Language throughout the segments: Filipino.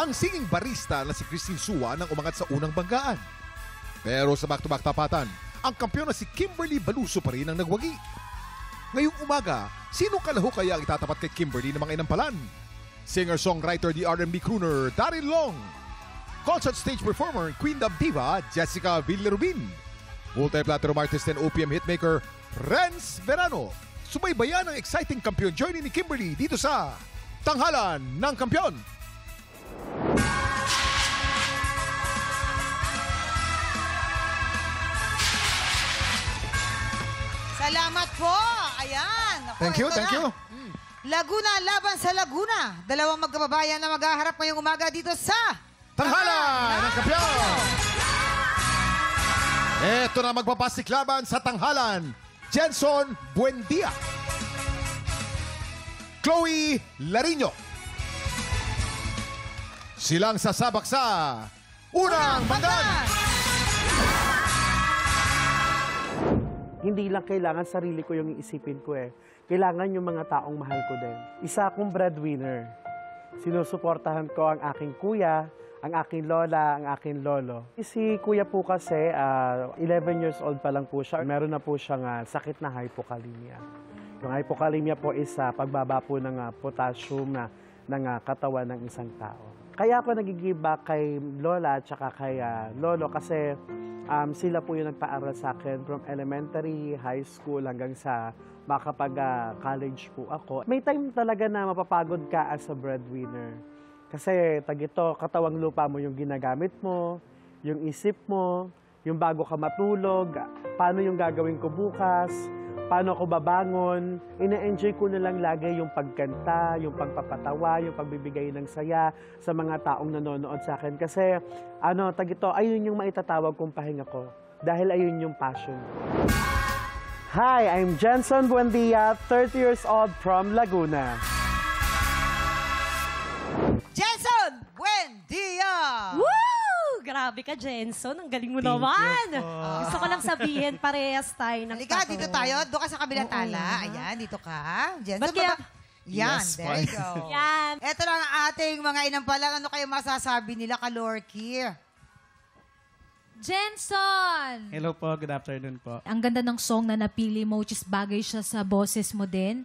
ang singing barista na si Christine Sua nang umangat sa unang banggaan. Pero sa back-to-back tapatan, ang kampiyon na si Kimberly Baluso pa rin ang nagwagi. Ngayong umaga, sino kalaho kaya ang itatapat kay Kimberly ng mga inampalan? Singer-songwriter di R&B crooner Daryl Long, concert stage performer Queen of Diva Jessica Villarubin, multi-platinum artist and OPM hitmaker Renz Verano. Subaybayan ang exciting kampiyon journey ni Kimberly dito sa Tanghalan ng Kampiyon. Salamat po. Ayan. Ako, Thank you, thank you. Laguna laban sa Laguna. Dalawang magkababayan na maghaharap ngayong umaga dito sa Tanghalan ng Kampiyon. Ito na magpapasik laban sa Tanghalan. Jenson Buendia, Chloe Larino. Silang sasabak sa unang banggan. Hindi lang kailangan sarili ko yung iisipin ko eh. Kailangan yung mga taong mahal ko din. Isa akong breadwinner. Sinusuportahan ko ang aking kuya, ang aking lola, ang aking lolo. Si kuya po kasi, 11 years old pa lang po siya. Meron na po siyang sakit na hypokalemia. Yung hypokalemia po is pagbaba po ng potassium ng katawan ng isang tao. Kaya ako nag-give back kay lola at saka kay lolo kasi sila po yung nagpaaral sa akin from elementary, high school hanggang sa makapag-college po ako. May time talaga na mapapagod ka as a breadwinner. Kasi tagito, katawang lupa mo yung ginagamit mo, yung isip mo, yung bago ka matulog, paano yung gagawin ko bukas, paano ako babangon. Ina-enjoy ko na lang lagi yung pagkanta, yung pagpapatawa, yung pagbibigay ng saya sa mga taong nanonood sa akin. Kasi tagito, ayun yung maitatawag kong pahinga ko. Dahil ayun yung passion. Hi, I'm Jenson Buendia, 30 years old from Laguna. Jenson Buendia! Woo! Grabe ka, Jenson. Ang galing mo naman. Gusto ko lang sabihin, parehas tayo ng Halika, dito tayo. Doon ka sa kabilang tala. Ayan, dito ka. Jenson, yan, Yes, there you go. Yan. Ito lang ang ating mga inampalan. Ano kayo masasabi nila, Kalorky? Jenson! Hello po, good afternoon po. Ang ganda ng song na napili mo, which is bagay siya sa boses mo din.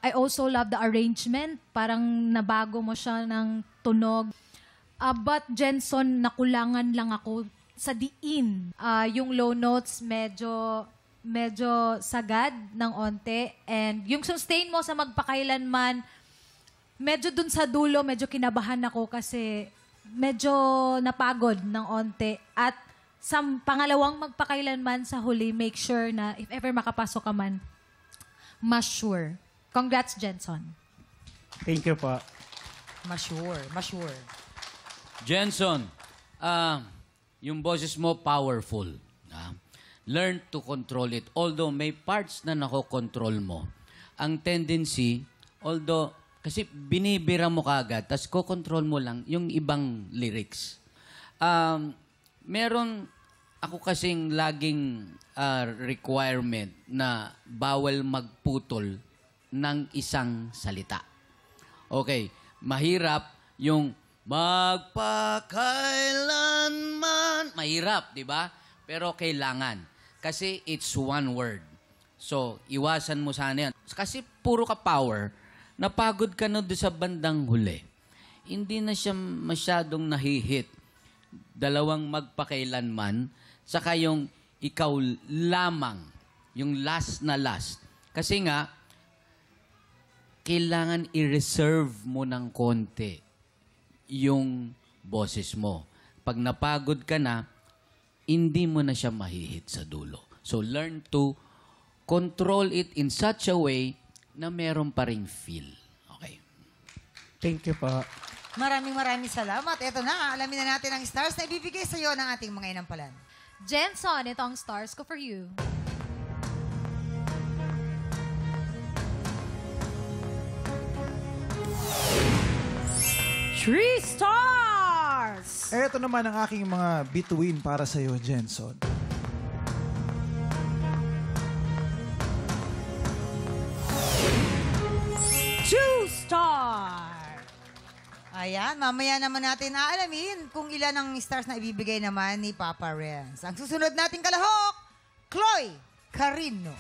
I also love the arrangement. Parang nabago mo siya ng tunog. But Jenson, nakulangan lang ako sa diin. Yung low notes medyo sagad ng onte. And yung sustain mo sa magpakailanman, medyo dun sa dulo, medyo kinabahan ako kasi medyo napagod ng onte. At sa pangalawang magpakailanman sa huli, make sure na if ever makapasok ka man, mas sure. Congrats, Jenson. Thank you po. Masure. Jenson, yung boses mo powerful. Learn to control it. Although may parts na nakokontrol mo, ang tendency, although, kasi binibira mo kaagad, tas kokontrol mo lang yung ibang lyrics. Meron ako kasing laging requirement na bawal magputol ng isang salita. Okay, mahirap yung magpakailanman. Mahirap, di ba? Pero kailangan. Kasi it's one word. So, iwasan mo sana yan. Kasi puro ka power, napagod ka na doon sa bandang huli. Hindi na siya masyadong nahihit. Dalawang magpakailanman, saka yung ikaw lamang, yung last na last. Kasi nga, kailangan i-reserve mo ng konti yung boses mo. Pag napagod ka na, hindi mo na siya mahihit sa dulo. So, learn to control it in such a way na meron pa ring feel. Okay. Thank you po. Maraming salamat. Ito na, alamin na natin ang stars na ibibigay sa iyo ng ating mga inampalan. Jenson, ito ang stars ko for you. 3 stars! Ito naman ang aking mga bituin para sa iyo, Jenson. Two star! Ayan, mamaya naman natin aalamin kung ilan ang stars na ibibigay naman ni Papa Renz. Ang susunod nating kalahok, Chloe Carino.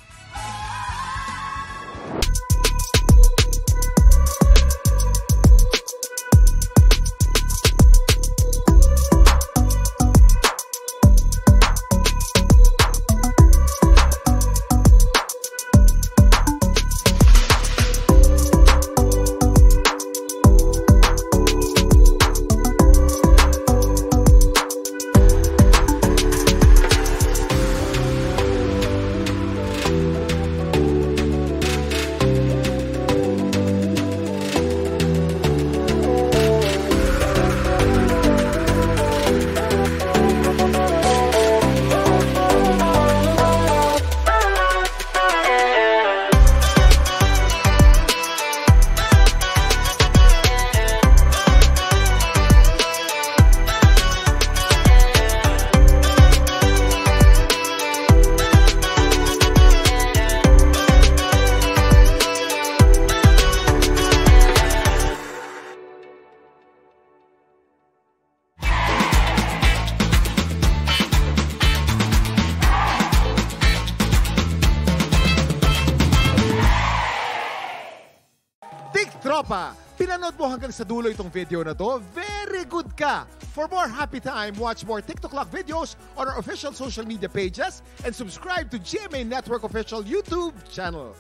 Tropa, pinanood mo hanggang sa dulo itong video na to? Very good ka! For more happy time, watch more TikTok Clock videos on our official social media pages and subscribe to GMA Network official YouTube channel.